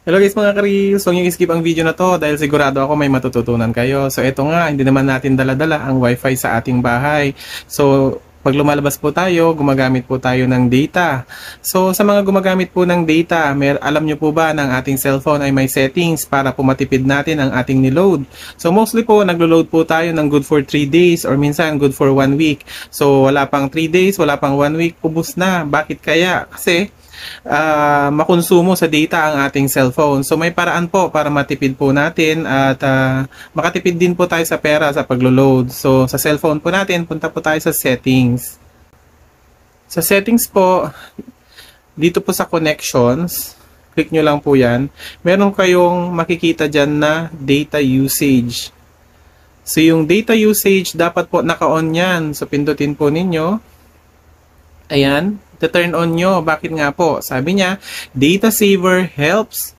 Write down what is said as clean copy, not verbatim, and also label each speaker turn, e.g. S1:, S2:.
S1: Hello guys mga ka-reels, huwag niyo skip ang video na to dahil sigurado ako may matututunan kayo. So ito nga, hindi naman natin dala-dala ang wifi sa ating bahay. So pag lumalabas po tayo, gumagamit po tayo ng data. So sa mga gumagamit po ng data, alam niyo po ba ng ating cellphone ay may settings para po matipid natin ang ating niload. So mostly po, naglo-load po tayo ng good for 3 days or minsan good for 1 week. So wala pang 3 days, wala pang 1 week, ubos na. Bakit kaya? Kasi makonsumo sa data ang ating cellphone. So may paraan po para matipid po natin at makatipid din po tayo sa pera sa paglo-load. So sa cellphone po natin, punta po tayo sa settings. Sa settings po, dito po sa connections, click nyo lang po yan. Meron kayong makikita dyan na data usage. So yung data usage, dapat po naka-on yan. So pindutin po ninyo. Ayan, turn on nyo. Bakit nga po? Sabi niya, data saver helps